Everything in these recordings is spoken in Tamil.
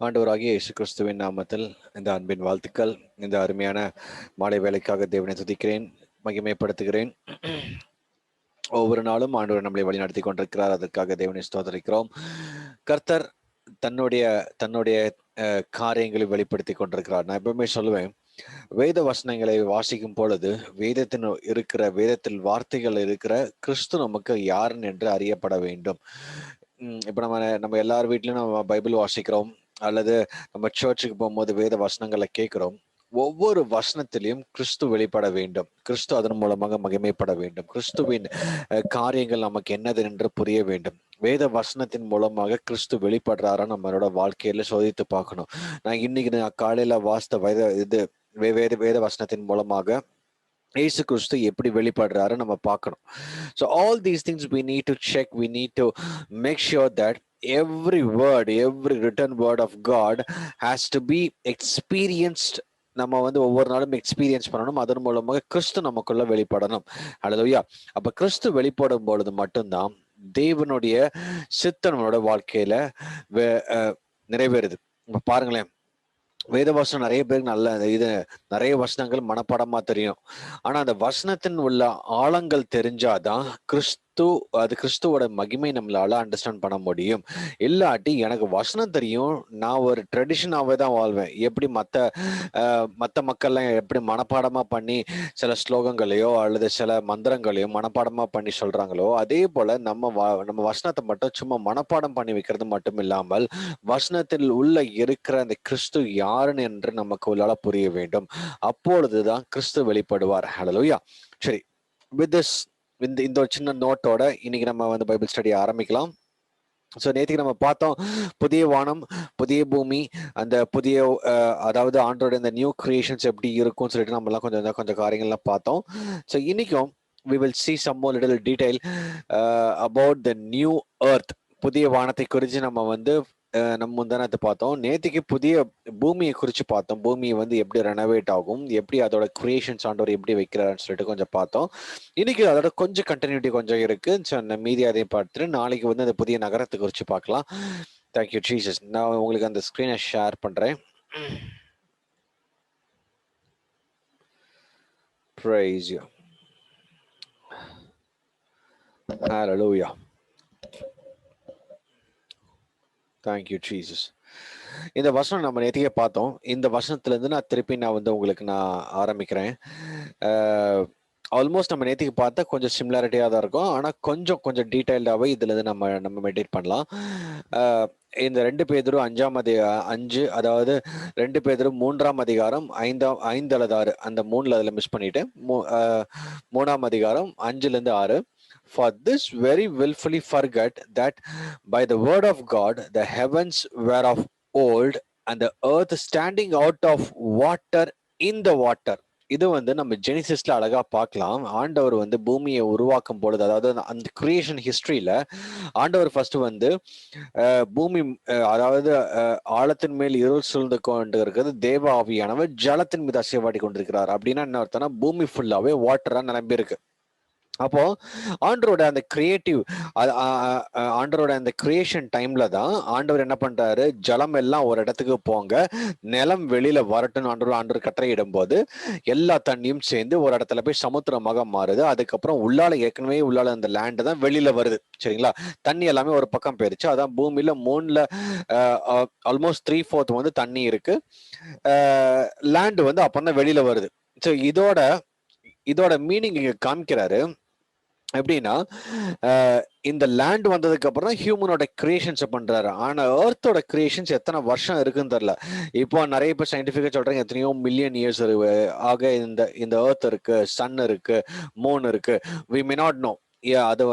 ஆண்டவராகிய இயேசு கிறிஸ்துவின் நாமத்தில் இந்த அன்பின் வாழ்த்துக்கள். இந்த அருமையான மாலை வேலைக்காக தேவனை துதிக்கிறேன், மகிமைப்படுத்துகிறேன். ஒவ்வொரு நாளும் ஆண்டவர் நம்மளை வழிநடத்தி கொண்டிருக்கிறார். அதற்காக தேவனை ஸ்தோத்தரிக்கிறோம். கர்த்தர் தன்னுடைய தன்னுடைய காரியங்களை வெளிப்படுத்தி கொண்டிருக்கிறார். நான் எப்பவுமே சொல்லுவேன், வேத வசனங்களை வாசிக்கும் பொழுது வேதத்தில் வார்த்தைகள் இருக்கிற கிறிஸ்து நமக்கு யாருன்னு என்று அறியப்பட வேண்டும். இப்ப நம்ம எல்லார் வீட்லயும் நம்ம பைபிள் வாசிக்கிறோம், அல்லது நம்ம சர்ச்சுக்கு போகும்போது வேத வசனங்களை கேட்கிறோம். ஒவ்வொரு வசனத்திலையும் கிறிஸ்து வெளிப்பட வேண்டும், கிறிஸ்து அதன் மூலமாக மகிமைப்பட வேண்டும், கிறிஸ்துவின் காரியங்கள் நமக்கு என்னது என்று புரிய வேண்டும். வேத வசனத்தின் மூலமாக கிறிஸ்து வெளிப்படுறாரா நம்மளோட வாழ்க்கையில சோதித்து பார்க்கணும். நான் காலையில வாசித்த வேத வசனத்தின் மூலமாக இயேசு கிறிஸ்து எப்படி வெளிப்படுறாரு நம்ம பார்க்கணும். So all these things we need to check, we need to make sure that every written word of God has to be experienced. நம்ம ஒவ்வொரு நாளும் எக்ஸ்பீரியன்ஸ் பண்ணணும், அதன் மூலமாக கிறிஸ்து நமக்குள்ள வெளிப்படணும். ஹல்லேலூயா. அப்ப கிறிஸ்து வெளிப்படும் பொழுது மட்டும்தான் தேவனுடைய சித்தம் நம்மளோட வாழ்க்கையில நிறைவேறுது. பாருங்களேன், வேதவசனம் நிறைய பேருக்கு நிறைய வசனங்கள் மனப்பாடமா தெரியும். ஆனா அந்த வசனத்தின் உள்ள ஆழங்கள் தெரிஞ்சாதான் கிறிஸ்துவோட மகிமை நம்மளால அண்டர்ஸ்டாண்ட் பண்ண முடியும். இல்லாட்டி எனக்கு வசனம் தெரியும், நான் ஒரு ட்ரெடிஷனாவே தான் வாழ்வேன். எப்படி மற்ற மக்கள்லாம் எப்படி மனப்பாடமா பண்ணி சில ஸ்லோகங்களையோ அல்லது சில மந்திரங்களையோ மனப்பாடமா பண்ணி சொல்றாங்களோ, அதே போல நம்ம வசனத்தை மட்டும் சும்மா மனப்பாடம் பண்ணி வைக்கிறது மட்டும் இல்லாமல் வசனத்தில் உள்ள இருக்கிற அந்த கிறிஸ்து யாருன்னு என்று நமக்கு உள்ளால புரிய வேண்டும். அப்பொழுதுதான் கிறிஸ்து வெளிப்படுவார். ஹல்லேலூயா. சரி, வித் திஸ் இந்த ஒரு சின்ன நோட்டோட இன்னைக்கு நம்ம பைபிள் ஸ்டடி ஆரம்பிக்கலாம். ஸோ நேற்றுக்கு நம்ம பார்த்தோம், புதிய வானம் புதிய பூமி, அந்த புதிய அதாவது ஆண்டோட இந்த நியூ கிரியேஷன்ஸ் எப்படி இருக்கும்னு சொல்லிட்டு நம்ம எல்லாம் கொஞ்சம் காரியங்கள்லாம் பார்த்தோம். ஸோ இன்னைக்கும் we will see some more little detail about the new earth. புதிய வானத்தை குறித்து நம்ம முந்தானத்தை பார்த்தோம். நேற்றுக்கு புதிய பூமியை குறித்து பார்த்தோம். பூமியை எப்படி ரெனோவேட் ஆகும், எப்படி அதோட கிரியேஷன்ஸ் ஆண்டவர் எப்படி வைக்கிறாருன்னு சொல்லிட்டு கொஞ்சம் பார்த்தோம். இன்னைக்கு அதோட கொஞ்சம் கண்டினியூட்டி கொஞ்சம் இருக்கு. மீதி அதையும் பார்த்துட்டு நாளைக்கு அந்த புதிய நகரத்தை குறித்து பார்க்கலாம். Thank you Jesus. நான் உங்களுக்கு அந்த ஸ்கிரீனை ஷேர் பண்றேன். Praise you. Hallelujah. Thank you Jesus. இந்த வசனம் நம்ம நேத்தியே பார்த்தோம். இந்த வசனத்துல இருந்து நான் திருப்பி உங்களுக்கு ஆரம்பிக்கிறேன். ஆல்மோஸ்ட் நம்ம நேத்திக்கு பார்த்தா கொஞ்சம் சிமிலாரிட்டியா தான் இருக்கும், ஆனா கொஞ்சம் டீடைல்டாவே இதுல இருந்து நம்ம மெடிடேட் பண்ணலாம். இந்த 2 பேதுரு 5, அதாவது 2 பேதுரு 3ஆம் அதிகாரம் 5 அல்லது 6, அந்த 3ல அதுல மிஸ் பண்ணிட்டு 3ஆம் அதிகாரம் 5ல இருந்து 6. For this very willfully forget that by the word of God the heavens were of old, and the earth standing out of water in the water. இது நம்ம ஜெனிசிஸ்ல அழகா பார்க்கலாம். ஆண்டவர் பூமியை உருவாக்கும் பொழுது, அதாவது அந்த கிரியேஷன் ஹிஸ்டரியில ஆண்டவர் ஃபர்ஸ்ட் பூமி, அதாவது ஆழத்தின் மேல் இருள் சூழ்ந்து கொண்டு இருக்கிறது, தேவ ஆவியானவர் ஜலத்தின் மீது அசைவாடி கொண்டிருக்கிறார். அப்படின்னா என்ன அர்த்தம்னா, பூமி ஃபுல்லாவே வாட்டரா நிரம்பி இருக்கு. அப்போ ஆண்டரோட அந்த ஆண்டரோட அந்த கிரியேஷன் டைம்ல தான் ஆண்டவர் என்ன பண்றாரு, ஜலம் எல்லாம் ஒரு இடத்துக்கு போங்க, நிலம் வெளியில வரட்டுன்னு ஆண்டவர் கட்டளையிடும் போது எல்லா தண்ணியும் சேர்ந்து ஒரு இடத்துல போய் சமுத்திரமாக மாறுது. அதுக்கப்புறம் ஏற்கனவே உள்ளால அந்த லேண்ட் தான் வெளியில வருது. சரிங்களா? தண்ணி எல்லாமே ஒரு பக்கம் போயிருச்சு. அதான் பூமியில 3ல ஆல்மோஸ்ட் 3/4 தண்ணி இருக்கு. லேண்ட் அப்பதான் வெளியில வருது. ஸோ இதோட மீனிங் இங்க காமிக்கிறாரு. எப்படின்னா, இந்த லேண்ட் வந்ததுக்கு அப்புறம் ஹியூமனோட கிரியேஷன்ஸ் பண்றாரு. ஆனா எர்த்தோட கிரியேஷன்ஸ் எத்தனை வருஷம் இருக்குன்னு தெரியல. இப்போ நிறைய பேர் சயின்டிபிக்கா சொல்றாங்க எத்தனையோ மில்லியன் இயர்ஸ் ஆக இந்த எர்த் இருக்கு, சன் இருக்கு, மூன் இருக்கு. we may not know. அது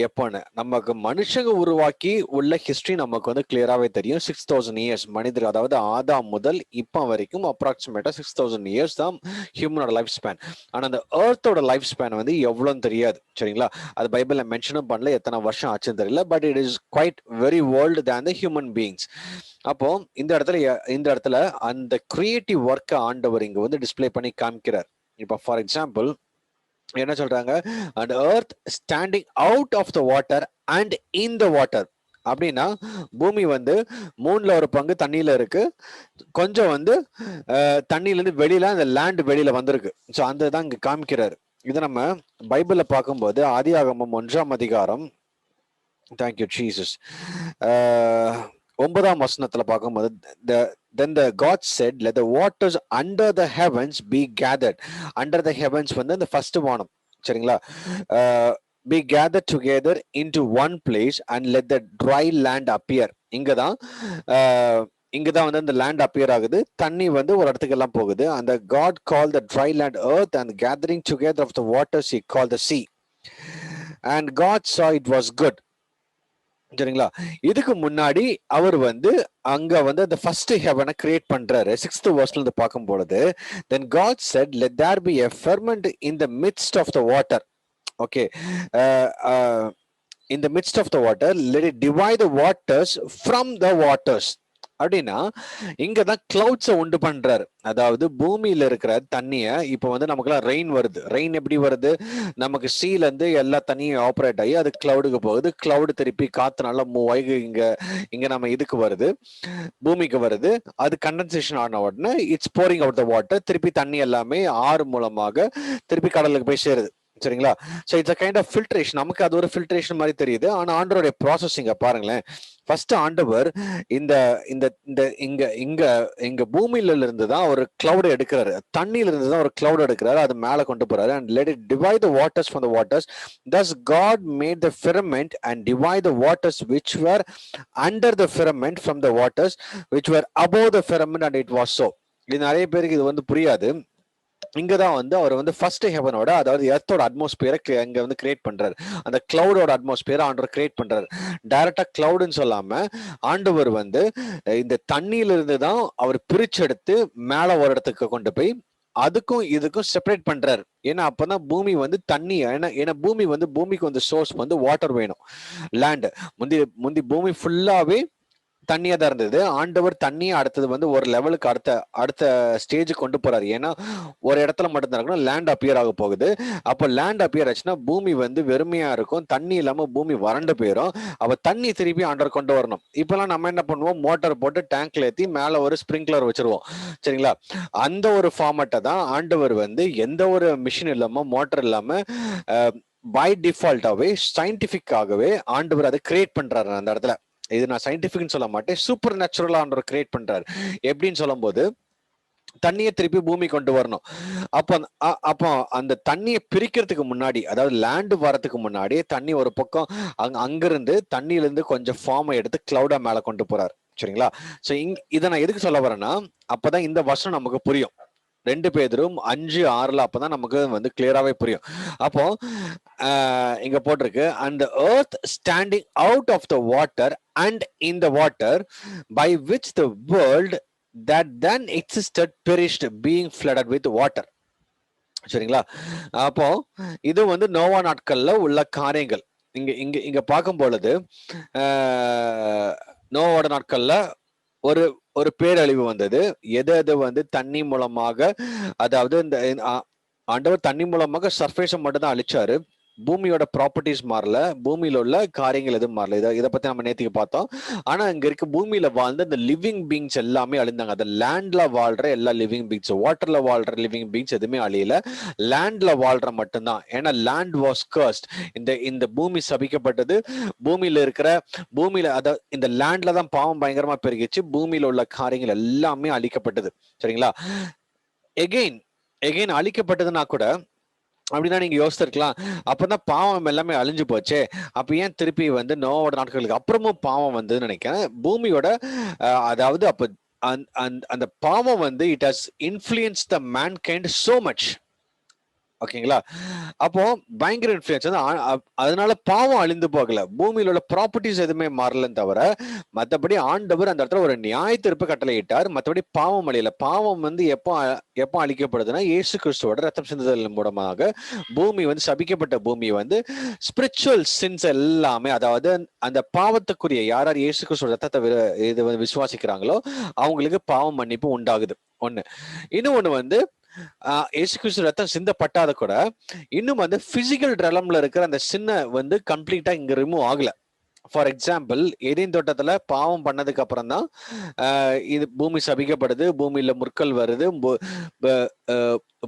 எப்போன்னு நமக்கு மனுஷங்க உருவாக்கி உள்ள ஹிஸ்டரி நமக்கு கிளியராகவே தெரியும். 6000 இயர்ஸ் மனிதர், அதாவது ஆதாம் முதல் இப்போ வரைக்கும் அப்ராக்சிமேட்டா 6000 இயர்ஸ் தான் ஹியூமனோட லைஃப் ஸ்பேன். ஆனா அந்த எர்த்தோட லைஃப் ஸ்பேன் எவ்வளோன்னு தெரியாது. சரிங்களா? அது பைபிள்ல மென்ஷனும் பண்ணல, எத்தனை வருஷம் ஆச்சுன்னு தெரியல. But it is quite very old than the human beings. அப்போ இந்த இடத்துல அந்த கிரியேட்டிவ் ஒர்க்கை ஆண்டவர் இங்க டிஸ்பிளே பண்ணி காமிக்கிறார். இப்போ ஃபார் எக்ஸாம்பிள் என்ன சொல்றாங்க, and earth standing out of the water and in the water. அப்படின்னா பூமி வந்து 1/3 தண்ணியில இருக்கு, கொஞ்சம் வந்து தண்ணியில இருந்து வெளியில அந்த லேண்ட் வெளியில வந்திருக்கு. ஸோ அந்த தான் இங்க காமிக்கிறாரு. இதை நம்ம பைபிள்ல பார்க்கும்போது ஆதியாகமம் 1ஆம் அதிகாரம், தேங்க்யூ ஜீசஸ், 9ஆம் வசனத்துல பார்க்கும்போது, then the God said, let the waters under the heavens be gathered. Under the heavens வந்து அந்த ஃபர்ஸ்ட் வானம், சரிங்களா? be gathered together into one place and let the dry land appear. இங்கதான் இங்கதான் வந்து அந்த லேண்ட் அப்பியர் ஆகுது, தண்ணி வந்து ஒரு இடத்துக்கு எல்லாம் போகுது. அந்த God called the dry land earth and gathering together of the waters he called the sea. And God saw it was good. சரிங்களா? இதுக்கு முன்னாடி அவர் வந்து அங்க வந்து அந்த ஃபர்ஸ்ட் ஹெவனை கிரியேட் பண்றாரு. 6th verseல இருந்து பார்க்கும் பொழுது, then God said, let there be a ferment in the midst of the water. Okay, in the midst of the water, let it divide the waters from the waters. அப்படின்னா இங்கதான் கிளவுட்ஸை உண்டு பண்றாரு. அதாவது பூமியில இருக்கிற தண்ணிய இப்ப வந்து நமக்குலாம் ரெயின் வருது. ரெயின் எப்படி வருது? நமக்கு சீல இருந்து எல்லா தண்ணியும் ஆப்ரேட் ஆகி அது கிளவுடுக்கு போகுது. கிளவுடு திருப்பி காத்து நல்லா மூவ் ஆகி இங்க நம்ம இதுக்கு வருது, பூமிக்கு வருது. அது கண்டென்சேஷன் ஆன உடனே it's boring out the water. திருப்பி தண்ணி எல்லாமே ஆறு மூலமாக திருப்பி கடலுக்கு போய் சேருது. சரிங்களா? So it's a kind of filtration. நமக்கு அது ஒரு ஃபில்ட்ரேஷன் மாதிரி தெரியுது. ஆனா ஆண்டவருடைய ப்ராசஸிங்க பாருங்களேன். ஃபர்ஸ்ட் ஆண்டவர் இந்த இந்த இந்த இங்க இங்க இங்க பூமியில இருந்து தான் ஒரு கிளவுட் எடுக்கிறாரு, தண்ணியில இருந்து தான் ஒரு கிளவுட் எடுக்கிறாரு, அது மேல கொண்டு போறாரு. and let it divide the waters from the waters. thus God made the firmament and divide the waters which were under the firmament from the waters which were above the firmament, and it was so. இது நிறைய பேருக்கு இது வந்து புரியாது. இங்கதான் வந்து அவர் வந்து ஃபர்ஸ்ட் ஹெவனோட, அதாவது எர்த்தோட அட்மாஸ்பியரை அங்க வந்து கிரியேட் பண்றாரு. அந்த கிளவுடோட அட்மாஸ்பியரை ஆண்டவர் கிரியேட் பண்றாரு. டைரக்டா கிளவுடுன்னு சொல்லாம ஆண்டவர் வந்து இந்த தண்ணியில இருந்து தான் அவர் பிரிச்செடுத்து மேல ஒரு இடத்துக்கு கொண்டு போய் அதுக்கும் இதுக்கும் செப்பரேட் பண்றாரு. ஏன்னா அப்பதான் பூமி வந்து தண்ணி, ஏன்னா பூமி வந்து பூமிக்கு வந்து சோர்ஸ் வந்து வாட்டர் வேணும், லேண்ட். முந்தி பூமி ஃபுல்லாவே தண்ணியா தான் இருந்தது. ஆண்டவர் தண்ணியை அடுத்தது வந்து ஒரு லெவலுக்கு அடுத்த ஸ்டேஜுக்கு கொண்டு போறாரு. ஏன்னா ஒரு இடத்துல மட்டும்தான் இருக்கணும், லேண்ட் அப்பியர் ஆக போகுது. அப்போ லேண்ட் அப்பியர் ஆச்சுன்னா பூமி வந்து வெறுமையா இருக்கும், தண்ணி இல்லாம பூமி வறண்டு போயிடும். அப்ப தண்ணி திருப்பி ஆண்டவர் கொண்டு வரணும். இப்பெல்லாம் நம்ம என்ன பண்ணுவோம், மோட்டார் போட்டு டேங்க்ல ஏற்றி மேல ஒரு ஸ்பிரிங்க்லர் வச்சிருவோம். சரிங்களா? அந்த ஒரு ஃபார்மட்டை தான் ஆண்டவர் வந்து எந்த ஒரு மிஷின் இல்லாம மோட்டர் இல்லாம பை டிஃபால்ட்டாவே சயின்டிபிக்காகவே ஆண்டவர் அதை கிரியேட் பண்றாரு. அந்த இடத்துல இது நான் சயின்டிபிக்னு சொல்ல மாட்டேன், சூப்பர் நேச்சுரலா ஆண்டவர் கிரியேட் பண்றாரு. எப்படின்னு சொல்லும் போது தண்ணியை திருப்பி பூமி கொண்டு வரணும். அப்போ அந்த தண்ணியை பிரிக்கிறதுக்கு முன்னாடி, அதாவது லேண்ட் வரதுக்கு முன்னாடி தண்ணி ஒரு பக்கம் அங்கிருந்து தண்ணியிலிருந்து கொஞ்சம் ஃபார்மை எடுத்து கிளவுடா மேல கொண்டு போறாரு. சரிங்களா? சோ இதை நான் எதுக்கு சொல்ல வரேன்னா, அப்பதான் இந்த வசனம் நமக்கு புரியும். 2 பேதுரு 5:6 அப்பதான் நமக்கு வந்து கிளியராவே புரியும். அப்போ இங்க போட்டிருக்கு, and the earth standing out of the water and in the water by which the world that then existed perished being flooded with water. சரிங்களா? அப்போ இது வந்து நோவா நாட்கள்ல உள்ள காரியங்கள். இங்க இங்க இங்க பார்க்கும் பொழுது நோவாவோட நாட்கள்ல ஒரு ஒரு பேரழிவு வந்தது. எது வந்து தண்ணி மூலமாக, அதாவது இந்த ஆண்டவர் தண்ணி மூலமாக சர்ஃபேஸை மட்டும் தான் அழிச்சாரு. பூமியோட ப்ராப்பர்ட்டிஸ் மாறல, பூமியில உள்ள காரியங்கள் எதுவும் மாறல. இதை பத்தி நம்ம நேற்றுக்கு பார்த்தோம். ஆனா இங்க இருக்க பூமியில வாழ்ந்த இந்த லிவிங் பீங்ஸ் எல்லாமே அழிந்தாங்க. அந்த லேண்ட்ல வாழ்ற எல்லா லிவிங் பீங்ஸ், வாட்டர்ல வாழ்ற லிவிங் பீங்ஸ் எதுவுமே அழியல, லேண்ட்ல வாழ்ற மட்டும்தான். ஏன்னா லேண்ட் வாஸ் கர்ஸ்ட். இந்த பூமி சபிக்கப்பட்டது. பூமியில அதாவது இந்த லேண்ட்ல தான் பாவம் பயங்கரமா பெருகிச்சு. பூமியில உள்ள காரியங்கள் எல்லாமே அழிக்கப்பட்டது. சரிங்களா? எகெயின் அழிக்கப்பட்டதுன்னா கூட அப்படின்னா நீங்க யோசிச்சிருக்கலாம், அப்பதான் பாவம் எல்லாமே அழிஞ்சு போச்சே, அப்ப ஏன் திருப்பி வந்து நோவோட நாட்களுக்கு அப்புறமும் பாவம் வந்து நினைக்கிறேன். பூமியோட அதாவது அப்ப அந்த பாவம் வந்து it has influence the mankind so much. ஓகேங்களா? அப்போ பயங்கர இன்ஃப்ளூயன்ஸ் வந்து அதனால பாவம் அழிந்து போகல, பூமியில உள்ள ப்ராப்பர்ட்டிஸ் எதுவுமே மாறலன்னு தவிர மற்றபடி ஆண்டவர் அந்த இடத்துல ஒரு நியாய தீர்ப்பு கட்டளையிட்டார். மற்றபடி பாவம் அழியல. பாவம் வந்து எப்போ அழிக்கப்படுதுன்னா இயேசு கிறிஸ்துவோட ரத்தம் சிந்துதல் மூலமாக பூமி வந்து சபிக்கப்பட்ட பூமி வந்து ஸ்பிரிச்சுவல் சின்ஸ் எல்லாமே, அதாவது அந்த பாவத்துக்குரிய யார் இயேசு கிறிஸ்துவோட ரத்தத்தை இது வந்து விசுவாசிக்கிறாங்களோ அவங்களுக்கு பாவம் மன்னிப்பு உண்டாகுது. ஒண்ணு. இன்னொன்னு வந்து இயேசு கிறிஸ்து ரத்தம் சிந்தப்பட்டாத கூட இன்னும் வந்து பிசிக்கல் ரெலம்ல இருக்கிற அந்த சின்ன வந்து கம்ப்ளீட்டா இங்க ரிமூவ் ஆகல. ஃபார் எக்ஸாம்பிள், ஏதேன் தோட்டத்துல பாவம் பண்ணதுக்கு அப்புறம் தான் இது பூமி சபிக்கப்படுது, பூமியில முற்கள் வருது,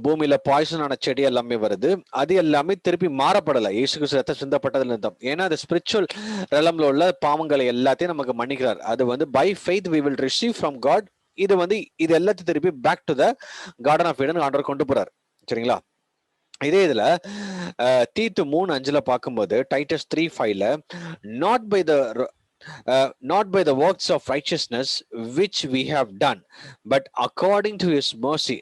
பூமியில பாய்சனான செடி எல்லாமே வருது. அது எல்லாமே திருப்பி மாறப்படலை இயேசு கிறிஸ்து ரத்தம் சிந்தப்பட்டதுல இருந்தோம். ஏன்னா அது ஸ்பிரிச்சுவல் ரெலம்ல உள்ள பாவங்களை எல்லாத்தையும் நமக்கு மன்னிக்கிறார். அது வந்து by faith we will receive from God. இது வந்து இது எல்லாத்தையும் திருப்பி back to the garden of Eden ஆண்டவர் கொண்டு போறார். சரிங்களா? இதே இதுல தீத்து 3:5 பார்க்கும்போது Titus 3:5 not by the not by the works of righteousness which we have done, but according to his mercy.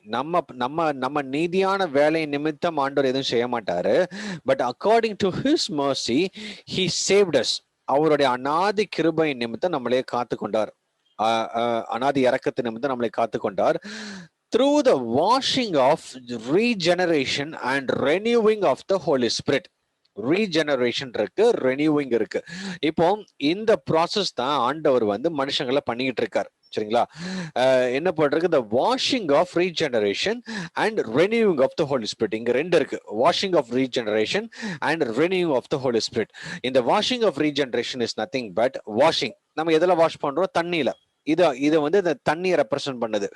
நம்ம நீதியான வேலை நிமித்தம் ஆண்டவர் எதுவும் செய்ய மாட்டாரு. But according to his mercy he saved us. அவருடைய அநாதி கிருபை நிமித்தம் நம்மளே காத்து கொண்டார். அநாதி இரக்கத்து நிமித்தம் நம்மளை காத்து கொண்டார். through the washing of regeneration and renewing of the Holy Spirit. Regeneration இருக்கு, ரெனியூவிங் இருக்கு. இப்போ இந்த ப்ராசஸ் தான் ஆண்டவர் வந்து மனுஷங்களை பண்ணிக்கிட்டு இருக்காரு. சரிங்களா? என்ன பண்றது? the washing of regeneration and renewing of the Holy Spirit. இங்க ரெண்டு இருக்கு, washing of regeneration and renewing of the Holy Spirit. இந்த washing of regeneration is nothing but washing. நம்ம எதுல வாஷ் பண்றோம்? தண்ணியில. இது வந்து இந்த தண்ணியை ரெப்ரசன்ட் பண்ணுது.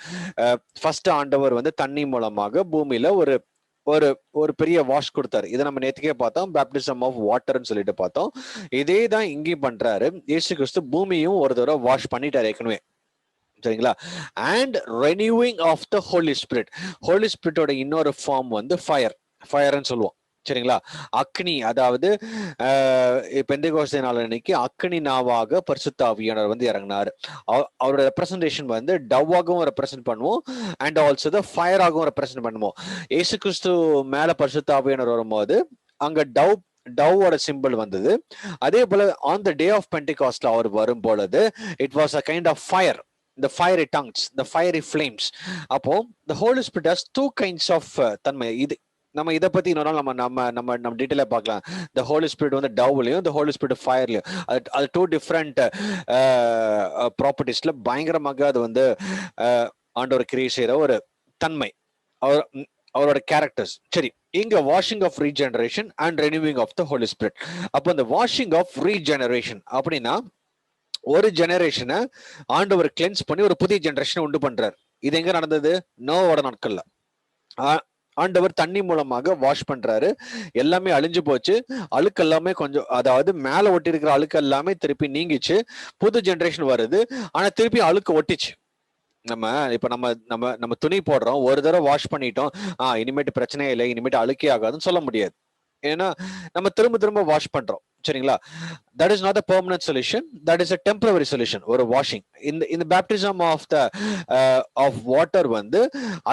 ஃபர்ஸ்ட் ஆண்டவர் வந்து தண்ணி மூலமாக பூமியில ஒரு ஒரு ஒரு பெரிய வாஷ் கொடுத்தாரு. இதை நம்ம நேற்றுக்கே பார்த்தோம், பேப்டிசம் ஆஃப் வாட்டர்ன்னு சொல்லிட்டு பார்த்தோம். இதே தான் இங்கேயும் பண்றாரு இயேசு கிறிஸ்து. பூமியும் ஒரு தடவை வாஷ் பண்ணிட்டாரு ஏற்கனவே. சரிங்களா? And renewing of the Holi spirit. Holy ஸ்பிரிட்டோட இன்னொரு ஃபார்ம் வந்து ஃபயர்ன்னு சொல்லுவோம். சரிங்களா? அக்னி, அதாவது பெந்தேகோஸ்தே நாள் அன்னைக்கு அக்னி நாவாக பரிசுத்த ஆவியானவர் வந்து இறங்கினாரு. அவரோட ரெப்ரசன்டேஷன் வந்து டவ்வாகவும் ரெப்ரசன்ட் பண்ணுவோம் அண்ட் ஆல்சோ த ஃபயராகவும் ரெப்ரசன்ட் பண்ணுவோம். இயேசு கிறிஸ்து மேல பரிசுத்த ஆவியானவர் வரும்போது அங்க டவ்வோட சிம்பிள் வந்தது. அதே போல ஆன் த டே ஆஃப் பெண்டிகாஸ்ட்ல அவர் வரும் பொழுது it was a kind of fire, the fiery tongues, the fiery flames. அப்போ the Holy Spirit has two kinds of தன்மை. இது நம்ம இதை பத்தி இன்னொரு நாள் நம்ம டீட்டெயிலா பார்க்கலாம். த ஹோலி ஸ்பிரிட் வந்து டவ்லையும் த ஹோலி ஸ்பிரிட் ஃபயர்லையும் அது டூ டிஃப்ரெண்ட் ப்ராப்பர்ட்டிஸ்ல பயங்கரமாக அது வந்து ஆண்டவர் கிரியேட் செய்யற ஒரு தன்மை, அவரோட கேரக்டர்ஸ். சரி, இங்க washing of regeneration and renewing of the Holi spirit. அப்போ இந்த வாஷிங் ஆஃப் ரீஜெனரேஷன் அப்படின்னா ஒரு ஜெனரேஷனை ஆண்டவர் கிளென்ஸ் பண்ணி ஒரு புதிய ஜெனரேஷனை உண்டு பண்றாரு. இது எங்க நடந்தது? நோவோட நாட்கள்ல ஆண்டவர் தண்ணி மூலமாக வாஷ் பண்றாரு. எல்லாமே அழிஞ்சு போச்சு, அழுக்கு எல்லாமே கொஞ்சம், அதாவது மேல ஒட்டி இருக்கிற அழுக்கு எல்லாமே திருப்பி நீங்கிச்சு. புது ஜெனரேஷன் வருது, ஆனா திருப்பி அழுக்கு ஒட்டிச்சு. நம்ம துணி போடுறோம், ஒரு தடவை வாஷ் பண்ணிட்டோம், இனிமேட்டு பிரச்சனையே இல்லை, இனிமேட்டு அழுக்கே ஆகாதுன்னு சொல்ல முடியாது. ஏன்னா நம்ம திரும்ப வாஷ் பண்றோம். சரிங்களா? That is not a permanent solution, that is a temporary solution. ஒரு வாஷிங் இந்த பேப்டிசம் ஆஃப் வாட்டர் வந்து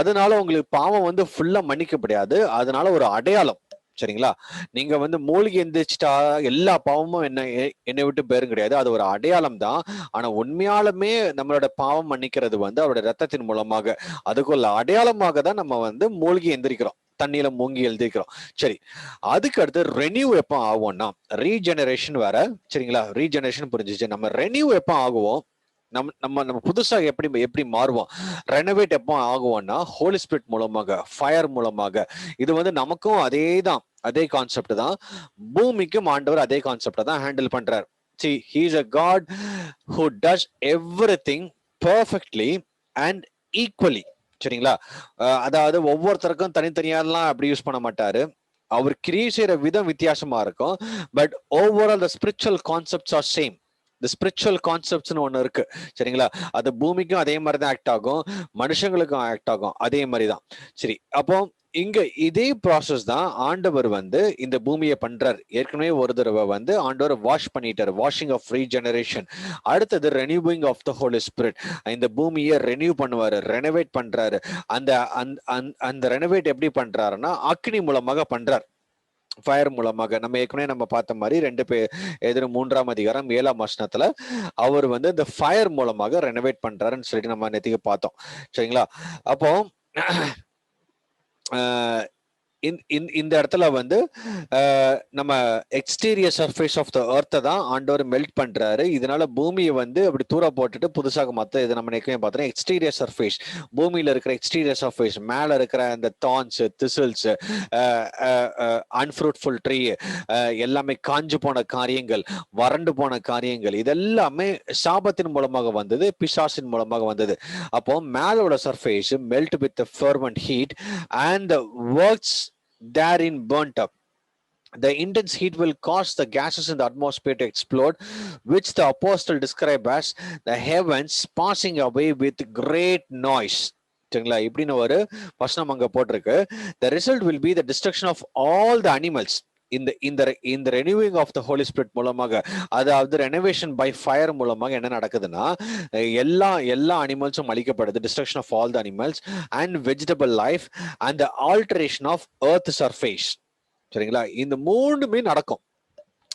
அதனால உங்களுக்கு பாவம் வந்து ஃபுல்லா மன்னிக்கப்படாது. அதனால ஒரு அடையாளம். சரிங்களா? நீங்க வந்து மூழ்கி எந்திரிச்சிட்டா எல்லா பாவமும் என்னை விட்டு பேரும் கிடையாது, அது ஒரு அடையாளம் தான். ஆனா உண்மையாலுமே நம்மளோட பாவம் மன்னிக்கிறது வந்து அவரோட ரத்தத்தின் மூலமாக, அதுக்குள்ள அடையாளமாக தான் நம்ம வந்து மூழ்கி எந்திரிக்கிறோம், தண்ணியில மூங்கி எழுதிக்கிறோம். சரி, அதுக்கு அடுத்து ரெனியூ எப்போ ஆகும்னா ரீஜெனரேஷன் வேற. சரிங்களா? ரீஜெனரேஷன் புரிஞ்சிச்சு. நம்ம ரெனியூ எப்போ ஆகுவோம், நம்ம புதுசாக எப்படி மாறுவோம், ரெனோவேட் எப்போ ஆகுவோம்னா ஹோலி ஸ்பிரிட் மூலமாக, ஃபயர் மூலமாக. இது வந்து நமக்கும் அதே கான்செப்ட் தான், பூமிக்கும் ஆண்டவர் அதே கான்செப்ட தான் ஹேண்டில் பண்றாரு. See, he is a God who does everything perfectly and equally. சரிங்களா? அதாவது ஒவ்வொருத்தருக்கும் தனித்தனியாலாம் அப்படி யூஸ் பண்ண மாட்டாரு. அவர் கிரியேட் செய்யற விதம் வித்தியாசமா இருக்கும். But overall the spiritual concepts R same. இந்த ஸ்பிரிச்சுவல் கான்செப்ட்ஸ்னு ஒண்ணு இருக்கு. சரிங்களா? அது பூமிக்கும் அதே மாதிரி தான் ஆக்ட் ஆகும், மனுஷங்களுக்கும் ஆக்ட் ஆகும் அதே மாதிரி தான். சரி, அப்போ இங்க இதே ப்ராசஸ் தான் ஆண்டவர் வந்து இந்த பூமியை பண்றாரு. ஏற்கனவே ஒரு தடவை வந்து ஆண்டவர் வாஷ் பண்ணிட்டாரு, வாஷிங் ஆஃப் ரீஜெனரேஷன். அடுத்தது renewing of the Holi Spirit. இந்த பூமியை ரெனியூ பண்ணுவாரு, ரெனோவேட் பண்றாரு. அந்த ரெனோவேட் எப்படி பண்றாருன்னா அக்னி மூலமாக பண்றாரு, ஃபயர் மூலமாக. நம்ம ஏற்கனவே பார்த்த மாதிரி 3ஆம் அதிகாரம் 7ஆம் வசனத்துல அவர் வந்து இந்த ஃபயர் மூலமாக ரெனோவேட் பண்றாருன்னு சொல்லிட்டு நம்ம நேற்றுக்கு பார்த்தோம். சரிங்களா? அப்போ இந்த இடத்துல வந்து நம்ம எக்ஸ்டீரியர் சர்ஃபேஸ் ஆஃப் த எர்த்தை தான் ஆண்டவர் மெல்ட் பண்றாரு. இதனால பூமியை வந்து அப்படி தூர போட்டுட்டு புதுசாக மற்ற இது நம்ம நினைக்கவே பார்த்தோம். எக்ஸ்டீரியர் சர்ஃபேஸ், பூமியில இருக்கிற எக்ஸ்டீரியர் சர்ஃபேஸ், மேல இருக்கிற அந்த தான்ஸ், திசில்ஸ், அன்ஃப்ரூட்ஃபுல் ட்ரீ, எல்லாமே காஞ்சு போன காரியங்கள், வறண்டு போன காரியங்கள், இதெல்லாமே சாபத்தின் மூலமாக வந்தது, பிசாசின் மூலமாக வந்தது. அப்போ மேலோட surface melt with fervent heat and the works therein burnt up. The intense heat will cause the gases in the atmosphere to explode, which the apostle described as the heavens passing away with great noise. சரிங்களா? இப்படின்னு ஒரு வசனம் அங்க போட்டிருக்கு. The result will be the destruction of all the animals. இந்த renewing of the Holi spirit மூலமாக, அதாவது ரெனோவேஷன் பை ஃபயர் மூலமாக என்ன நடக்குதுன்னா, எல்லா அனிமல்ஸும் அழிக்கப்படுது. Destruction of all the animals and vegetable life and the alteration of earth surface. சரிங்களா? இந்த மூணுமே நடக்கும்.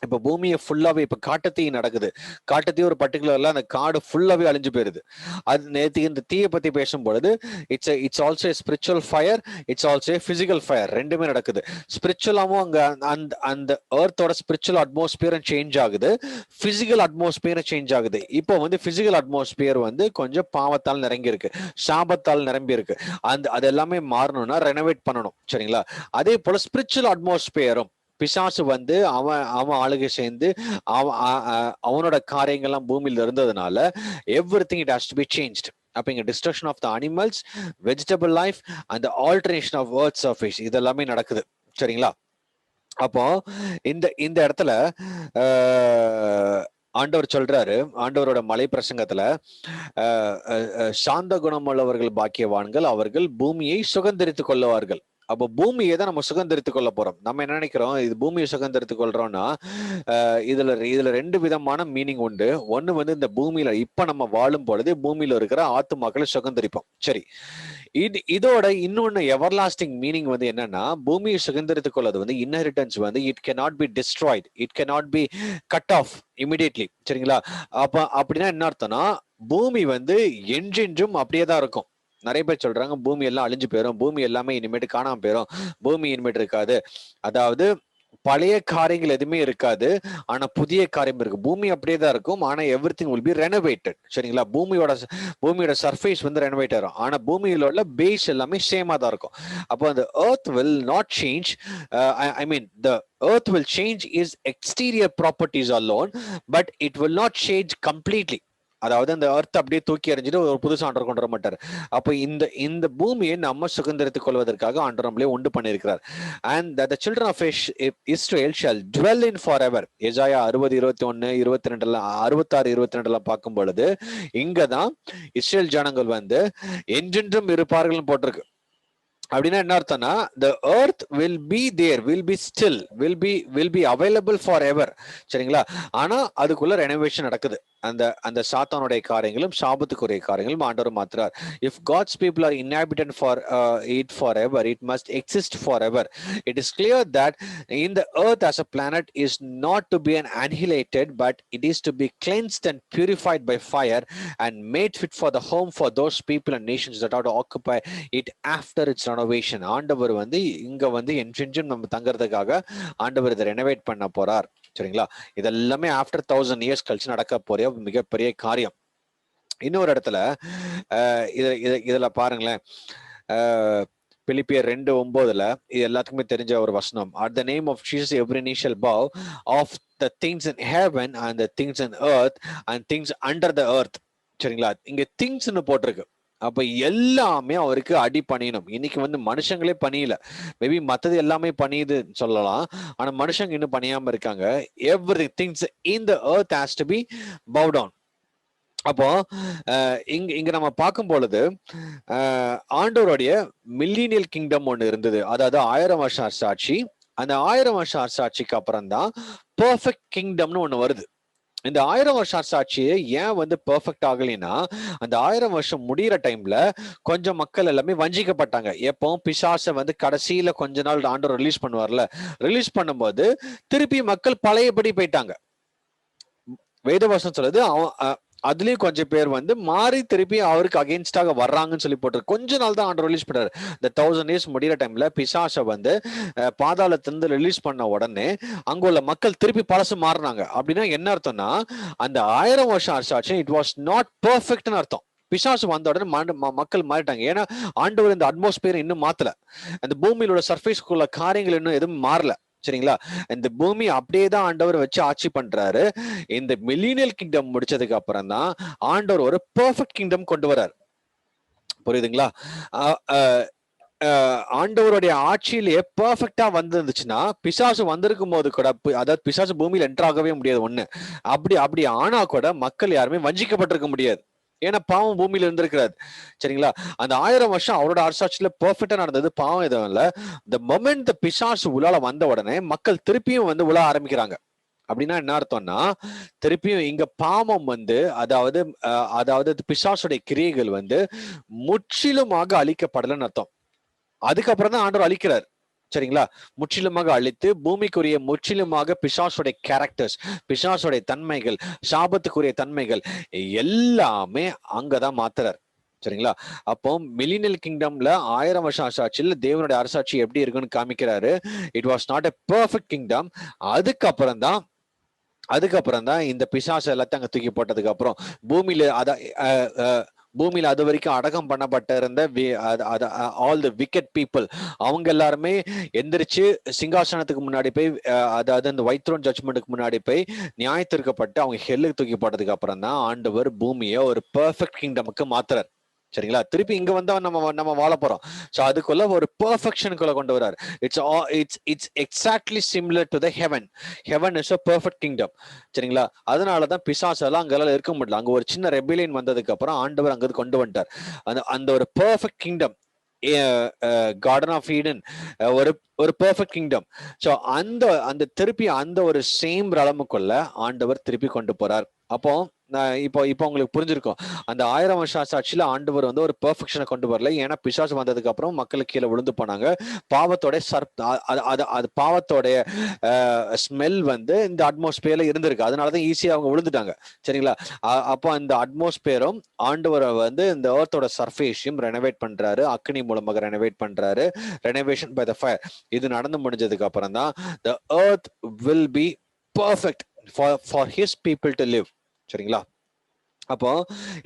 இப்ப பூமியை ஃபுல்லாவே, இப்ப காட்டுத்தீ நடக்குது. காட்டுத்தீ ஒரு பர்டிகுலர்ல அந்த காடு ஃபுல்லாவே அழிஞ்சு போயிருது. அது நேற்று இந்த தீயை பத்தி பேசும்பொழுது it's also spiritual fire, it's also physical fire, ரெண்டுமே நடக்குது. ஸ்பிரிச்சுவலாவும் அங்க அந்த எர்த்தோட ஸ்பிரிச்சுவல் அட்மாஸ்பியரும் சேஞ்ச் ஆகுது, பிசிக்கல் அட்மாஸ்பியரும் சேஞ்ச் ஆகுது. இப்போ வந்து பிசிக்கல் அட்மாஸ்பியர் வந்து கொஞ்சம் பாவத்தால் நிரம்பி இருக்கு, சாபத்தால் நிரம்பி இருக்கு. அது எல்லாமே மாறணும்னா ரெனோவேட் பண்ணணும். சரிங்களா? அதே போல ஸ்பிரிச்சுவல் அட்மாஸ்பியரும், பிசாசு வந்து அவன் ஆளுகை சேர்ந்து அவனோட காரியங்கள்லாம் பூமியில இருந்ததுனால everything it has to be changed. அப்ப இங்க destruction of the animals, vegetable life and alteration of earth surface, இதெல்லாமே நடக்குது. சரிங்களா? அப்போ இந்த இடத்துல ஆண்டவர் சொல்றாரு, ஆண்டவரோட மலை பிரசங்கத்துல, சாந்த குணமுள்ளவர்கள் பாக்கியவான்கள், அவர்கள் பூமியை சுதந்தரித்துக் கொள்ளுவார்கள். அப்போ பூமியை தான் நம்ம சுதந்திரித்துக் கொள்ள போறோம். நம்ம என்ன நினைக்கிறோம், இது பூமியை சுதந்திரித்துக் கொள்றோம்னா இதுல ரெண்டு விதமான மீனிங் உண்டு. ஒண்ணு வந்து இந்த பூமியில இப்ப நம்ம வாழும் பொழுது பூமியில இருக்கிற ஆத்துமாக்களை சுதந்திரிப்போம். சரி, இதோட இன்னொன்னு எவர்லாஸ்டிங் மீனிங் வந்து என்னன்னா, பூமியை சுதந்திரித்துக் கொள்வது வந்து இன்ஹெரிட்டன்ஸ் வந்து it cannot be destroyed, it cannot be cut off immediately. சரிங்களா? அப்படின்னா என்ன அர்த்தம்னா, பூமி வந்து என்றென்றும் அப்படியே தான் இருக்கும். நிறைய பேர் சொல்றாங்க பூமி எல்லாம் அழிஞ்சு போயிடும், பூமி எல்லாமே இனிமேட்டு காணாம போயிடும், பூமி இனிமேட்டு இருக்காது. அதாவது பழைய காரியங்கள் எதுவுமே இருக்காது, ஆனா புதிய காரியம் இருக்கு. பூமி அப்படியே தான் இருக்கும், ஆனா எவ்ரிதிங் வில் பி ரெனோவேட்டட். சரிங்களா? பூமியோட சர்ஃபேஸ் வந்து ரெனோவேட் ஆகும், ஆனா பூமியில உள்ள பேஸ் எல்லாமே சேமா தான் இருக்கும். அப்போ அந்த earth will not change, I mean the earth will change its exterior properties alone, but it will not change completely. அதாவது அந்த எர்த் அப்படியே தூக்கி எறிஞ்சிட்டு ஒரு புதுசு ஆண்டவர் கொண்டு வர மாட்டார். அப்போ இந்த பூமியை நம்ம சுதந்திரத்துக் கொள்வதற்காக ஆண்டவர் நம்மளே உண்டு பண்ணியிருக்கிறார். And that the children of Israel shall dwell in forever. எசாயா 60:21, 22, 66, 22 பார்க்கும் பொழுது இங்கதான் இஸ்ரேல் ஜனங்கள் வந்து என்றென்றும் இருப்பார்கள் போட்டிருக்கு. அப்படின்னா என்ன அர்த்தம்னா, the earth will be there, will be still, will be available forever. சரிங்களா? ஆனா அதுக்குள்ள ரெனோவேஷன் நடக்குது. அந்த சாத்தானுடைய காரியங்களும் சாபத்துக்குரிய காரியங்களும் ஆண்டவர் மாத்துறார். If God's people are inhabitant for it forever, it must exist forever. It is clear that in the earth as a planet is not to be annihilated, but it is to be cleansed and purified by fire and made fit for the home for those people and nations that are to occupy it after its renovation. ஆண்டவர் வந்து இங்க வந்து என்றென்றும் நம்ம தங்கறதுக்காக ஆண்டவர் இதை ரெனோவேட் பண்ண போறார். சரிங்களா? இதெல்லாமே ஆஃப்டர் 1000 இயர்ஸ் கழிச்சு நடக்க போற மிகப்பெரிய காரியம். இன்னொரு இடத்துல இதுல பாருங்களேன், பிலிப்பியர் 2:9 இது எல்லாத்துக்குமே தெரிஞ்ச ஒரு வசனம். At the name of Jesus every knee shall bow, of the things in heaven and the things in earth and things under the earth. சரிங்களா? இங்க திங்ஸ்னு போட்டிருக்கு. அப்ப எல்லாமே அவருக்கு அடி பணியணும். இன்னைக்கு வந்து மனுஷங்களே பணியல, மேபி மத்தது எல்லாமே பணியுது சொல்லலாம், ஆனா மனுஷங்க இன்னும் பணியாம இருக்காங்க. Every things in the earth has to be bow down. அப்போ இங்க நம்ம பார்க்கும் பொழுது ஆண்டவருடைய மில்லினியல் கிங்டம் ஒண்ணு இருந்தது, அதாவது 1000 வருஷம் அரசாட்சி. அந்த 1000 வருஷம் அரசாட்சிக்கு அப்புறம் தான் பெர்ஃபெக்ட் கிங்டம்னு ஒண்ணு வருது. இந்த 1000 வருஷம் அரசாட்சியை ஏன் வந்து பெர்ஃபெக்ட் ஆகலைன்னா, அந்த 1000 வருஷம் முடிகிற டைம்ல கொஞ்சம் மக்கள் எல்லாமே வஞ்சிக்கப்பட்டாங்க. எப்பவும் பிசாசை வந்து கடைசியில கொஞ்ச நாள் ஆண்டவர் ரிலீஸ் பண்ணுவார்ல, ரிலீஸ் பண்ணும்போது திருப்பி மக்கள் பழையபடி போயிட்டாங்க. வேதவசனம் சொல்லுது, அதுலயும் கொஞ்சம் பேர் வந்து மாறி திருப்பி அவருக்கு அகேன்ஸ்டாக வர்றாங்கன்னு சொல்லி போட்டு கொஞ்ச நாள் தான் ஆண்டவர் ரிலீஸ் பண்ணாரு. இந்த 1000 years முடிகிற டைம்ல பிசாசை வந்து பாதாளத்திலிருந்து ரிலீஸ் பண்ண உடனே அங்க உள்ள மக்கள் திருப்பி பழசு மாறினாங்க. அப்படின்னா என்ன அர்த்தம்னா அந்த 1000 வருஷம் அரசாட்சி இட் வாஸ் நாட் பெர்ஃபெக்ட்னு அர்த்தம். பிசாசு வந்த உடனே மக்கள் மாறிட்டாங்க. ஏன்னா ஆண்டவர் இந்த அட்மாஸ்பியர் இன்னும் மாத்தல, அந்த பூமியில உள்ள சர்ஃபேஸ்க்குள்ள காரியங்கள் இன்னும் எதுவும் மாறல. சரிங்களா? இந்த பூமி அப்படியே தான் ஆண்டவர் வச்சு ஆட்சி பண்றாரு. இந்த மில்லினியல் கிங்டம் முடிச்சதுக்கு அப்புறம் தான் ஆண்டவர் ஒரு பெர்ஃபெக்ட் கிங்டம் கொண்டு வர்றாரு. புரியுதுங்களா? ஆண்டவருடைய ஆட்சியிலேயே பெர்ஃபெக்டா வந்துருந்துச்சுன்னா பிசாசு வந்திருக்கும் போது கூட, அதாவது பிசாசு பூமியில என்டர் ஆகவே முடியாது ஒண்ணு. அப்படி ஆனா கூட மக்கள் யாருமே வஞ்சிக்கப்பட்டிருக்க முடியாது. ஏன்னா பாவம் பூமியில இருந்திருக்கிறாரு. சரிங்களா? அந்த 1000 வருஷம் அவரோட அரசாட்சியில பெர்ஃபெக்டா நடந்தது. பாவம் எதுவும் இல்ல. இந்த மொமெண்ட் பிசாசு உலால வந்த உடனே மக்கள் திருப்பியும் வந்து உலா ஆரம்பிக்கிறாங்க. அப்படின்னா என்ன அர்த்தம்னா திருப்பியும் இங்க பாவம் வந்து அதாவது பிசாசுடைய கிரியைகள் வந்து முற்றிலுமாக அழிக்கப்படலன்னு அர்த்தம். அதுக்கப்புறம் தான் ஆண்டவர் அழிக்கிறார். சரிங்களா? முற்றிலுமாக அழித்து பூமிக்குரிய முற்றிலுமாக பிசாசுடைய கேரக்டர்ஸ், பிசாசுடைய தன்மைகள், சாபத்துக்குரிய தன்மைகள் எல்லாமே அங்கதான் மாத்துறார். சரிங்களா? அப்போ மில்லினியல் கிங்டம்ல 1000 வருஷம் அரசாட்சியில் தேவனுடைய அரசாட்சி எப்படி இருக்குன்னு காமிக்கிறாரு. It was not a perfect kingdom. அதுக்கப்புறம் தான் இந்த பிசாசு எல்லாத்தையும் அங்க தூக்கி போட்டதுக்கு அப்புறம் பூமியில அது வரைக்கும் அடக்கம் பண்ணப்பட்ட இருந்த ஆல் தி விக்கெட் பீப்புள் அவங்க எல்லாருமே எந்திரிச்சு சிங்காசனத்துக்கு முன்னாடி போய் அதாவது அந்த ஒயிட் த்ரோன் ஜட்ஜ்மெண்ட்டுக்கு முன்னாடி போய் நியாயத்திற்கப்பட்டு அவங்க ஹெல்லுக்கு தூக்கி போட்டதுக்கு அப்புறம் தான் ஆண்டவர் பூமியை ஒரு பெர்ஃபெக்ட் கிங்டமுக்கு மாத்துறார். சரிங்களா? திருப்பி இங்க வந்து நம்ம வாழ போறோம். சோ அதுக்குள்ள ஒரு பெர்ஃபெக்ஷனுக்குள்ள கொண்டு வராரு. It's exactly similar to the heaven. Heaven is a perfect kingdom. சரிங்களா? அதனாலதான் பிசாசெல்லாம் அங்கெல்லாம் இருக்க முடியல. அங்க ஒரு சின்ன ரெபிலியன் வந்ததுக்கு அப்புறம் ஆண்டவர் அங்க கொண்டு வந்துட்டார். அந்த ஒரு perfect kingdom, garden of Eden, ஒரு பெர்ஃபெக்ட் கிங்டம். சோ அந்த திருப்பி அந்த ஒரு சேம் ரலமுக்குள்ள ஆண்டவர் திருப்பி கொண்டு போறார். அப்போ இப்போ உங்களுக்கு புரிஞ்சிருக்கும், அந்த 1000 வருஷம் சாட்சியில ஆண்டவர் வந்து ஒரு பெர்ஃபெக்ஷனை கொண்டு வரல. ஏன்னா பிசாசு வந்ததுக்கு அப்புறம் மக்களுக்கு கீழே விழுந்து போனாங்க. பாவத்தோட பாவத்தோடைய ஸ்மெல் வந்து இந்த அட்மாஸ்பியர்ல இருந்திருக்கு. அதனாலதான் ஈஸியா அவங்க விழுந்துட்டாங்க. சரிங்களா? அப்போ அந்த அட்மாஸ்பியரும் ஆண்டவரை வந்து இந்த எர்த்தோட சர்ஃபேஸையும் ரெனோவேட் பண்றாரு. அக்னி மூலமாக ரெனோவேட் பண்றாரு. Renovation by the fire. இது நடந்து முடிஞ்சதுக்கு அப்புறம் தான் the earth will be perfect for his people to live. சரிங்களா? அப்போ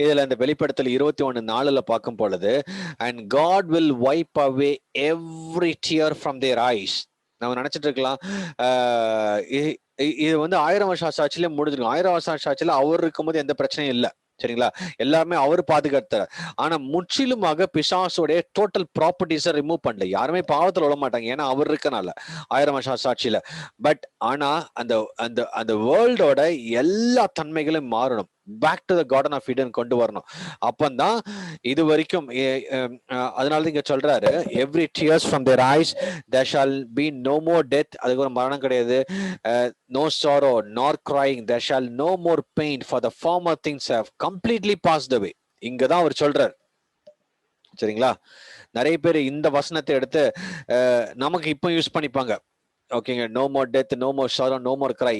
இதுல இந்த வெளிப்படுத்தல் 21:4 பார்க்கும் பொழுது, and God will wipe away every tear from their eyes. நம்ம நினைச்சிட்டு இருக்கலாம் இது வந்து 1000 வருஷம் சாட்சியில முடிஞ்சிருக்கும். 1000 வருஷம் சாட்சியில அவர் இருக்கும்போது எந்த பிரச்சனையும் இல்லை. சரிங்களா? எல்லாருமே அவர் பாதுகாத்தார். ஆனா முற்றிலுமாக பிசாசுடைய டோட்டல் ப்ராப்பர்ட்டிஸை ரிமூவ் பண்ணல. யாருமே பாவத்துல விட மாட்டாங்க, ஏன்னா அவர் இருக்கனால 1000 வருஷம் சாட்சியில. பட் ஆனா அந்த வேர்ல்டோட எல்லா தன்மைகளும் மாறணும். Back to the garden of Eden கொண்டு வரணும். அப்பந்தான் இது வரைக்கும் அதனால இங்க சொல்றாரு, every tears from their eyes there shall be no more death. அதுக்கு ஒரு மரணம் கிடையாது. No sorrow nor crying, there shall no more pain, for the former things have completely passed away. இங்கதான் அவர் சொல்றார். சரிங்களா? நிறைய பேர் இந்த வசனத்தை எடுத்து நமக்கு இப்போ யூஸ் பண்ணிப்பாங்க. ஓகேங்க, no more death, no more sorrow, no more cry.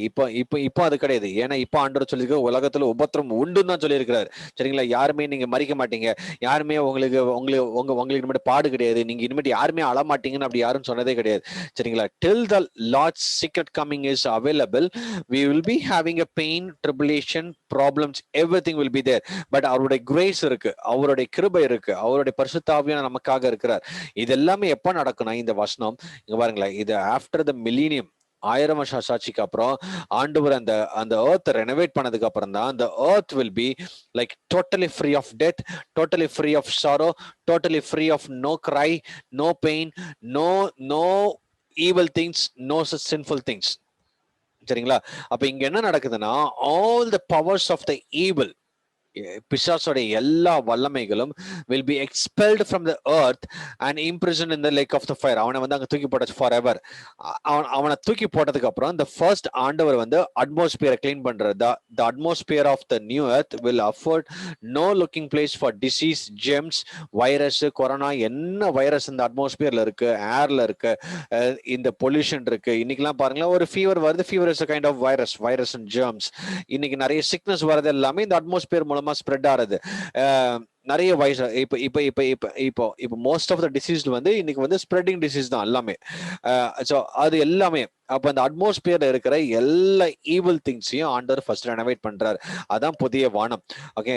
இப்போ அது கிடையாது. ஏன்னா இப்போ ஆண்டவர் சொல்லியிருக்க உலகத்துல உபத்திரம் உண்டுன்னு தான் சொல்லியிருக்கிறாரு. சரிங்களா? யாருமே நீங்க மறிக்க மாட்டீங்க, யாருமே உங்களுக்கு இனிமேட்டு பாடு கிடையாது, நீங்க இனிமேட்டு யாருமே அழமாட்டீங்கன்னு அப்படி யாரும் சொன்னதே கிடையாது. சரிங்களா? till the Lord's secret coming is available, we will be having a pain, tribulation, problems, everything will be there. But அவருடைய கிரேஸ் இருக்கு, அவருடைய கிருபை இருக்கு, அவருடைய பரிசுத்த ஆவியான நமக்காக இருக்கிறார். இது எல்லாமே எப்ப நடக்கும்னா இந்த வசனம் இங்க பாருங்களேன், இது ஆஃப்டர் த மில்லினியம், 1000 வருஷம் சாட்சிக்கு அப்புறம் ஆண்டவர் அந்த earth ரெனோவேட் பண்ணதுக்கு அப்புறம் தான் the earth will be like totally free of death, totally free of sorrow, totally free of no cry, no pain, no evil things, no sinful things. சரிங்களா? அப்ப இங்க என்ன நடக்குதுன்னா, all the powers of the evil, பிசாசோட எல்லா வல்லமைகளும் will be expelled from the earth and imprisoned in the lake of the fire. அவனை வந்து அங்க தூக்கி போட்டாச்சு forever. அவனை தூக்கி போட்டதுக்கு அப்புறம் the first ஆண்டவர் வந்து அட்மாஸ்பியரை கிளீன் பண்றது. the atmosphere of the new earth will afford no looking place for disease, germs, virus, corona, என்ன வைரஸ் இந்த அட்மாஸ்பியர்ல இருக்கு, ஏர்ல இருக்கு, இந்த பொல்யூஷன் இருக்கு. இன்னைக்கெல்லாம் பாருங்களேன், ஒரு ஃபீவர் வருது, fever is kind of virus and germs. இன்னைக்கு நிறைய சிக்னஸ் வரது எல்லாமே இந்த அட்மாஸ்பியர் மூலமா ஸ்ப்ரெட் ஆகுது. நிறைய வயசு இப்போ மோஸ்ட் ஆஃப் த டிசீஸ் வந்து இன்னைக்கு வந்து ஸ்ப்ரெட்டிங் டிசீஸ் தான் எல்லாமே. ஸோ அது எல்லாமே அப்ப அந்த அட்மாஸ்பியர்ல இருக்கிற எல்லா ஈவில் திங்ஸையும் ஆண்டவர் ஃபர்ஸ்ட் ரெனோவேட் பண்றாரு. அதான் புதிய வானம். Okay,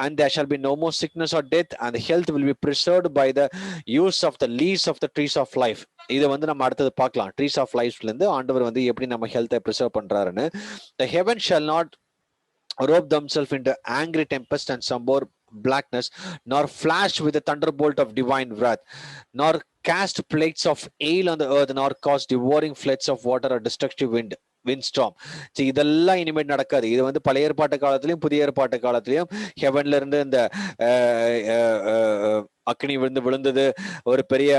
and there shall be no more sickness or death and the health will be preserved by the use of the leaves of the trees of life. இதை வந்து நம்ம அடுத்தது பார்க்கலாம். ட்ரீஸ் ஆஃப் லைஃப்ல இருந்து ஆண்டவர் வந்து எப்படி நம்ம ஹெல்த்தை ப்ரிசர்வ் பண்றாருன்னு. The heaven shall not robe themselves into angry tempest and somber blackness, nor flash with the thunderbolt of divine wrath, nor cast plagues of hail on the earth, nor cause devouring floods of water or destructive windstorm. இதெல்லாம் இனிமேல் நடக்காது. இது வந்து பழைய ஏற்பாட்டு காலத்திலையும் புதிய ஏற்பாட்டு காலத்திலையும் ஹெவன்ல இருந்து இந்த அக்னி விழுந்தது, ஒரு பெரிய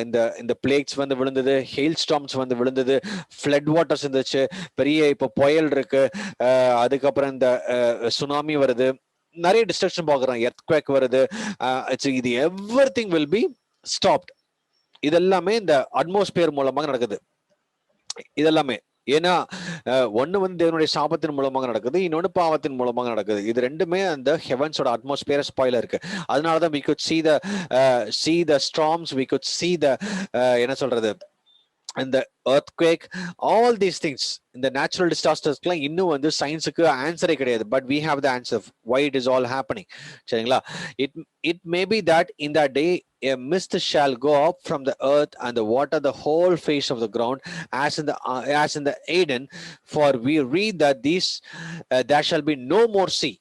இந்த பிளேக்ஸ் வந்து விழுந்தது, ஹெயில் ஸ்டார்ம்ஸ் வந்து விழுந்தது, ஃப்ளட் வாட்டர்ஸ் இருந்துச்சு, பெரிய இப்போ புயல் இருக்கு, அதுக்கப்புறம் இந்த சுனாமி வருது, நிறைய டிஸ்ட்ரக்ஷன் பார்க்குறோம், எர்த்குவேக் வருது. இது எவ்ரிதிங் வில் பி ஸ்டாப்ட். இதெல்லாமே இந்த அட்மாஸ்பியர் மூலமாக நடக்குது. இதெல்லாமே ஏன்னா ஒண்ணு வந்து தேவனுடைய சாபத்தின் மூலமாக நடக்குது, இன்னொன்னு பாவத்தின் மூலமாக நடக்குது. இது ரெண்டுமே அந்த ஹெவன்ஸோட அட்மாஸ்பியர் ஸ்பாயில இருக்கு. அதனாலதான் we could see the storms, we could see the என்ன சொல்றது, இந்த earthquake, all these things, இந்த natural disasters-க்குலாம் இன்னும் வந்து சயின்ஸுக்கு ஆன்சரே கிடையாது. But we have the answer why it is all happening. சரிங்களா? It may be that in that day a mist shall go up from the earth and the water the whole face of the ground as in the Eden, for we read that there shall be no more sea.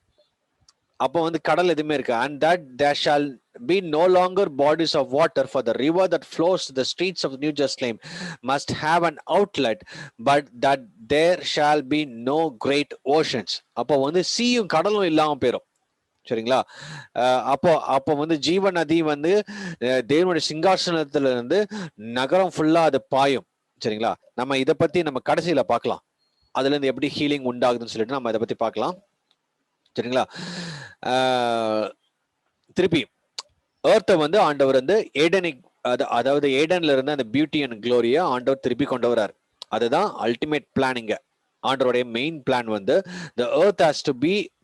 அப்போ வந்து கடல் எதுவுமே இருக்கு. and that there shall be no longer bodies of water, for the river that flows to the streets of New Jerusalem must have an outlet, but that there shall be no great oceans. அப்போ வந்து சீயும் கடலும் இல்லாம போயிடும். சரிங்களா? அப்போ வந்து ஜீவ நதி வந்து தேவனுடைய சிங்காசனத்துல இருந்து நகரம் ஃபுல்லா அது பாயும். சரிங்களா? நம்ம இதை பத்தி நம்ம கடைசியில பார்க்கலாம். அதுல இருந்து எப்படி ஹீலிங் உண்டாகுதுன்னு சொல்லிட்டு நம்ம இதை பத்தி பார்க்கலாம். சரிங்களா? திருப்பி ஏர்த்தை வந்து ஆண்டவர் வந்து ஏடனிக், அதாவது ஏடன்ல இருந்து அந்த பியூட்டி அண்ட் குளோரியை ஆண்டவர் திருப்பி கொண்டு வரார். அதுதான் அல்டிமேட் பிளானிங்க. ஆண்டவருடைய மெயின் பிளான் வந்து the earth has to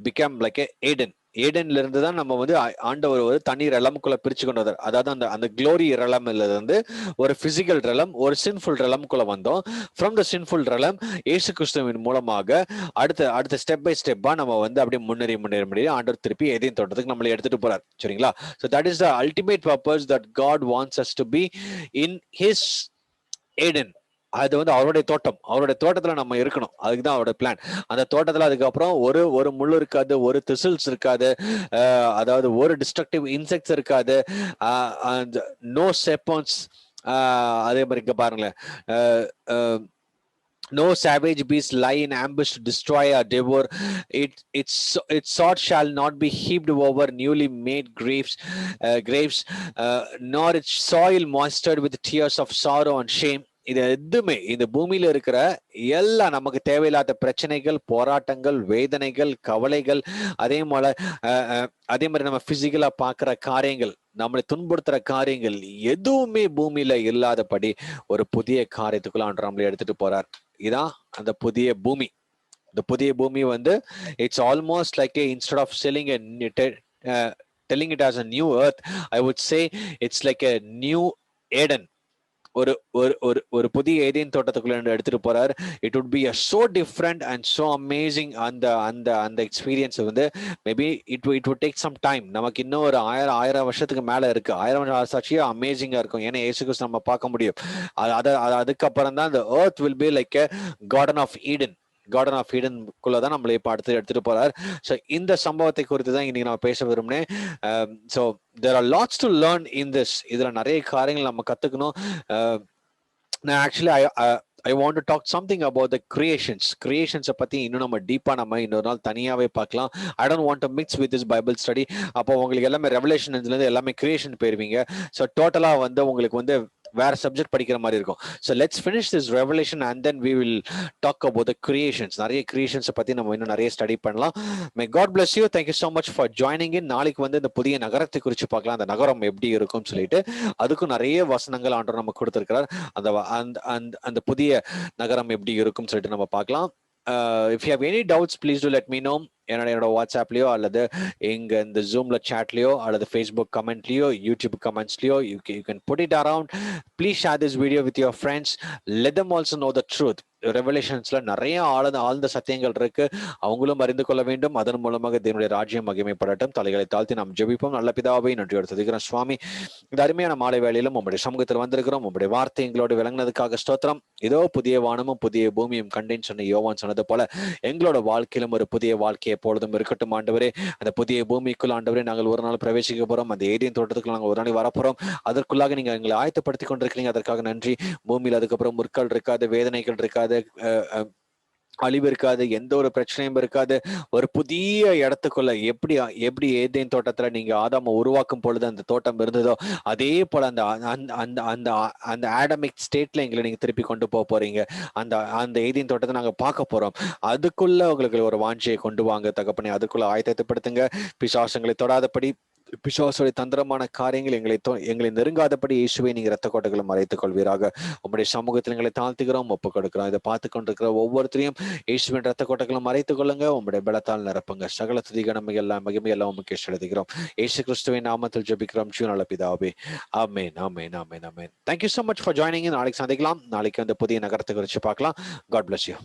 become like a Eden. ஏடன்ல இருந்து தான் நம்ம வந்து ஆண்டவர் ஒரு தனி ரெலமுக்குள்ள பிரிச்சு கொண்டு வந்தார். அதாவது அந்த க்ளோரி ரெலம்ல இருந்து ஒரு பிசிக்கல் ரெலம், ஒரு சின்ஃபுல் ரெலமுக்குள்ள வந்தோம். ஃப்ரம் த சின்ஃபுல் ரெலம் இயேசு கிறிஸ்துவின் மூலமாக அடுத்த ஸ்டெப் பை ஸ்டெப்பா நம்ம வந்து அப்படியே முன்னேறி ஆண்டவர் திருப்பி எதையும் தோட்டத்துக்கு நம்மளை எடுத்துட்டு போறார். சரிங்களா? So that is the ultimate purpose that God wants us to be in his Eden. அது வந்து அவருடைய தோட்டம், அவருடைய தோட்டத்துல நம்ம இருக்கணும். அதுக்குதான் அவருடைய பிளான். அந்த தோட்டத்துல அதுக்கப்புறம் ஒரு முள்ளு இருக்காது, ஒரு திசில்ஸ் இருக்காது, அதாவது ஒரு டிஸ்ட்ரக்டிவ் இன்செக்ட்ஸ் இருக்காது, நோ செப்பன்ஸ். அதே மாதிரி இங்க பாருங்களேன், no savage beast lie in ambush to destroy or devour. Its sword shall not be heaped over newly made graves, nor its soil moistened with tears of sorrow and shame. இது எதுவுமே இந்த பூமியில இருக்கிற எல்லா நமக்கு தேவையில்லாத பிரச்சனைகள், போராட்டங்கள், வேதனைகள், கவலைகள், அதே மாதிரி நம்ம பிசிக்கலா பாக்குற காரியங்கள், நம்மளை துன்புறுத்துற காரியங்கள் எதுவுமே பூமியில இல்லாதபடி ஒரு புதிய காரியத்துக்குள்ள ஆண்டவர் நம்மளை எடுத்துட்டு போறார். இதான் அந்த புதிய பூமி. இந்த புதிய பூமி வந்து it's almost like instead of telling it as a new earth, I would say it's like a new Eden. ஒரு புதிய ஏதேன் தோட்டத்துக்குள்ள எடுத்துட்டு போறாரு. It would be a so different and so amazing. அந்த எக்ஸ்பீரியன்ஸ் வந்து maybe it would take some time. நமக்கு இன்னும் ஒரு 1000 வருஷத்துக்கு மேல இருக்கு. 1000 வருஷம் அமேசிங்கா இருக்கும். ஏன்னா இயேசு கிறிஸ்து நம்ம பார்க்க முடியும். அதுக்கப்புறம் தான் the earth will be like a garden of Eden. Garden of ஈடனுக்குள்ளதான் நம்மளை இப்ப அடுத்து எடுத்துட்டு போறார். ஸோ இந்த சம்பவத்தை குறித்து தான் இன்னைக்கு நான் பேச விரும்பினேன். So there are lots to learn in this. இதுல நிறைய காரியங்கள் நம்ம கத்துக்கணும். நான் actually I want to talk something about the கிரியேஷன்ஸை பற்றி இன்னும் நம்ம டீப்பாக நம்ம இன்னொரு நாள் தனியாகவே பார்க்கலாம். I don't want to mix with this Bible study. அப்போ உங்களுக்கு எல்லாமே ரெவலேஷன்லேருந்து எல்லாமே கிரியேஷன் போயிருவீங்க. ஸோ டோட்டலாக வந்து உங்களுக்கு வந்து வேற சப்ஜெக்ட் படிக்கிற மாதிரி இருக்கும். So let's finish this revelation and then we will talk about the creations. நிறைய கிரியேஷன்ஸை பற்றி நம்ம இன்னும் நிறைய ஸ்டடி பண்ணலாம். May God bless you. Thank you so much for joining in. நாளைக்கு வந்து இந்த புதிய நகரத்தை குறித்து பார்க்கலாம். அந்த நகரம் எப்படி இருக்கும்னு சொல்லிட்டு அதுக்கும் நிறைய வசனங்கள் ஆண்டவர் நம்ம கொடுத்துருக்கிறார். அந்த புதிய நகரம் எப்படி இருக்கும்னு சொல்லிட்டு நம்ம பார்க்கலாம். If you have any doubts, please do let me know. என்னோட வாட்ஸ்அப்லயோ அல்லது எங்க இந்த ஜூம்ல சாட்லயோ அல்லது ஃபேஸ்புக் கமெண்ட்லயோ யூடியூப் கமெண்ட்ஸ்லயோ you can put it around. Please share this video with your friends. Let them also know the truth. ரெவலேஷன்ஸ்ல நிறைய ஆழ்ந்த சத்தியங்கள் இருக்கு, அவங்களும் அறிந்து கொள்ள வேண்டும். அதன் மூலமாக தேவனுடைய ராஜ்யம் மகிமைப்படட்டும். தலைகளை தாழ்த்தி நாம் ஜெபிப்போம். நல்ல பிதாவை நன்றியோடு துதிக்கிறோம் சுவாமி. இந்த அருமையான மாலை வேளையிலும் உங்களுடைய சமூகத்தில் வந்திருக்கிறோம். உங்களுடைய வார்த்தை எங்களோடு விளங்கினதுக்காக ஸ்தோத்திரம். இதோ புதிய வானமும் புதிய பூமியும் கண்டேன்னு சொன்ன யோவான் சொன்னது போல எங்களோட வாழ்க்கையிலும் ஒரு புதிய வாழ்க்கை எப்பொழுதும் இருக்கட்டும் ஆண்டவரே. அந்த புதிய பூமிக்குள் ஆண்டவரே நாங்கள் ஒரு நாள் பிரவேசிக்க போறோம். அந்த ஏடியன் தோட்டத்துக்குள்ள நாங்கள் ஒரு நாள் வரப்போறோம். அதற்குள்ளாக நீங்க எங்களை ஆயத்தப்படுத்தி கொண்டிருக்கிறீங்க. அதற்காக நன்றி. பூமியில் அதுக்கப்புறம் முற்கள் இருக்காது, வேதனைகள் இருக்காது, அழிவு இருக்காது, எந்த ஒரு பிரச்சனையும் இருக்காது. ஒரு புதிய இடத்துக்குள்ள எப்படி ஏதேன் தோட்டத்துல நீங்க ஆதாம உருவாக்கும் பொழுது அந்த தோட்டம் இருந்ததோ அதே போல அந்த அந்த அந்த அந்த ஆடமிக் ஸ்டேட்ல எங்களை நீங்க திருப்பி கொண்டு போறீங்க. அந்த ஏதேன் தோட்டத்தை நாங்க பார்க்க போறோம். அதுக்குள்ள உங்களுக்கு ஒரு வாஞ்சியை கொண்டு வாங்க தகப்பனே. அதுக்குள்ள ஆயத்தப்படுத்துங்க. பிசாசங்களை தொடாதபடி, பிசாசுடைய தந்திரமான காரியங்கள் எங்களை நெருங்காதபடி இயேசுவை நீங்க இரத்த கோட்டைகளை மறைத்துக் கொள்வீராக. உங்களுடைய சமூகத்தில் எங்களை தாழ்த்துக்கிறோம், ஒப்பு கொடுக்கிறோம். இதை பார்த்து கொண்டிருக்கிற ஒவ்வொருத்தரையும் இயேசுவின் இரத்த கோட்டைகளை மறைத்துக் கொள்ளுங்க. உங்களுடைய பலத்தால் நிரப்புங்க. சகல துதிக நம்ம எல்லாம் மகிமை எல்லாம் உமக்கு எழுதுகிறோம். இயேசு கிறிஸ்துவின் நாமத்தில் ஜெபிக்கிறோம் ஜீவனுள்ள பிதாவே. ஆமென், ஆமென், ஆமென், ஆமென். Thank you so much for joining in. நாளைக்கு சந்திக்கலாம். நாளைக்கு வந்து புதிய நகரத்தை குறித்து பார்க்கலாம். God bless you.